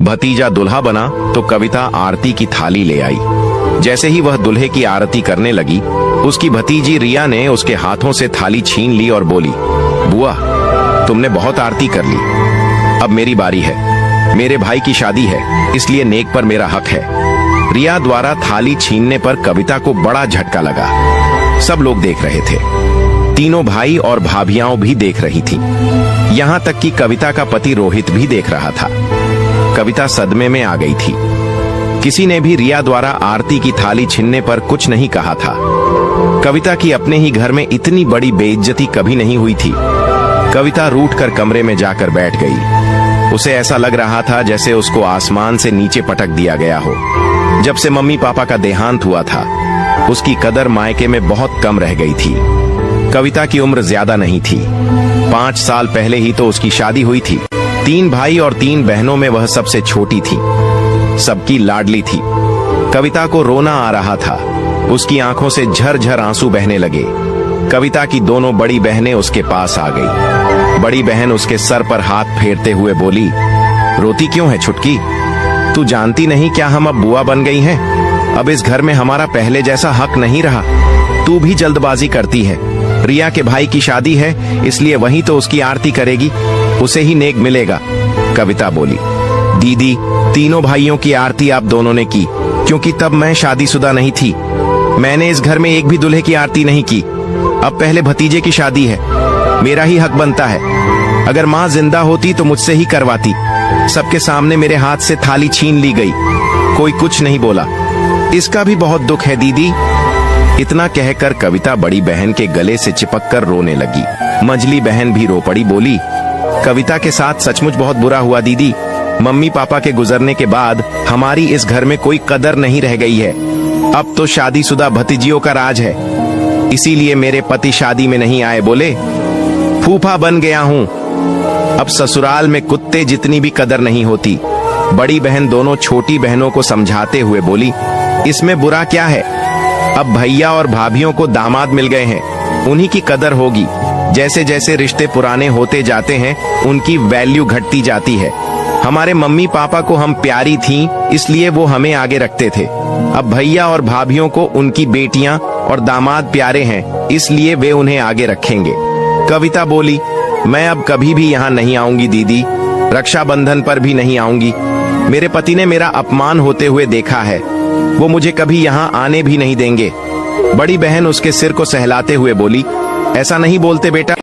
भतीजा दूल्हा बना तो कविता आरती की थाली ले आई। जैसे ही वह दूल्हे की आरती करने लगी, उसकी भतीजी रिया ने उसके हाथों से थाली छीन ली और बोली, बुआ तुमने बहुत आरती कर ली, अब मेरी बारी है। मेरे भाई की शादी है, इसलिए नेक पर मेरा हक है। रिया द्वारा थाली छीनने पर कविता को बड़ा झटका लगा। सब लोग देख रहे थे, तीनों भाई और भाभियां भी देख रही थी। यहाँ तक कि कविता का पति रोहित भी देख रहा था। कविता सदमे में आ गई थी। किसी ने भी रिया द्वारा आरती की थाली छीनने पर कुछ नहीं कहा था। कविता की अपने ही घर में इतनी बड़ी बेइज्जती कभी नहीं हुई थी। कविता रूठ कर कमरे में जाकर बैठ गई। उसे ऐसा लग रहा था जैसे उसको आसमान से नीचे पटक दिया गया हो। जब से मम्मी पापा का देहांत हुआ था, उसकी कदर मायके में बहुत कम रह गई थी। कविता की उम्र ज्यादा नहीं थी। 5 साल पहले ही तो उसकी शादी हुई थी। 3 भाई और 3 बहनों में वह सबसे छोटी थी, सबकी लाडली थी। कविता को रोना आ रहा था। उसकी आंखों से झरझर आंसू बहने लगे। कविता की दोनों बड़ी बहनें उसके पास आ गई। बड़ी बहन उसके सर पर हाथ फेरते हुए बोली, रोती क्यों है छुटकी? तू जानती नहीं क्या हम अब बुआ बन गई हैं? अब इस घर में हमारा पहले जैसा हक नहीं रहा। तू भी जल्दबाजी करती है। रिया के भाई की शादी है, इसलिए वही तो उसकी आरती करेगी, उसे ही नेक मिलेगा। कविता बोली, दीदी तीनों भाइयों की आरती आप दोनों ने की, क्योंकि तब मैं शादीशुदा नहीं थी। मैंने इस घर में एक भी दूल्हे की आरती नहीं की। अब पहले भतीजे की शादी है, मेरा ही हक बनता है। अगर माँ जिंदा होती तो मुझसे ही करवाती। सबके सामने मेरे हाथ से थाली छीन ली गई, कोई कुछ नहीं बोला। इसका भी बहुत दुख है दीदी। इतना कहकर कविता बड़ी बहन के गले से चिपककर रोने लगी। मंझली बहन भी रो पड़ी, बोली, कविता के साथ सचमुच बहुत बुरा हुआ दीदी। मम्मी पापा के गुजरने के बाद हमारी इस घर में कोई कदर नहीं रह गई है। अब तो शादीशुदा भतीजियों का राज है, इसीलिए मेरे पति शादी में नहीं आए। बोले, फूफा बन गया हूँ, अब ससुराल में कुत्ते जितनी भी कदर नहीं होती। बड़ी बहन दोनों छोटी बहनों को समझाते हुए बोली, इसमें बुरा क्या है? अब भैया और भाभियों को दामाद मिल गए हैं, उन्हीं की कदर होगी। जैसे जैसे रिश्ते पुराने होते जाते हैं, उनकी वैल्यू घटती जाती है। हमारे मम्मी पापा को हम प्यारी थीं, इसलिए वो हमें आगे रखते थे। अब भैया और भाभियों को उनकी बेटियां और दामाद प्यारे हैं, इसलिए वे उन्हें आगे रखेंगे। कविता बोली, मैं अब कभी भी यहाँ नहीं आऊंगी दीदी, रक्षाबंधन पर भी नहीं आऊंगी। मेरे पति ने मेरा अपमान होते हुए देखा है, वो मुझे कभी यहाँ आने भी नहीं देंगे। बड़ी बहन उसके सिर को सहलाते हुए बोली, ऐसा नहीं बोलते बेटा,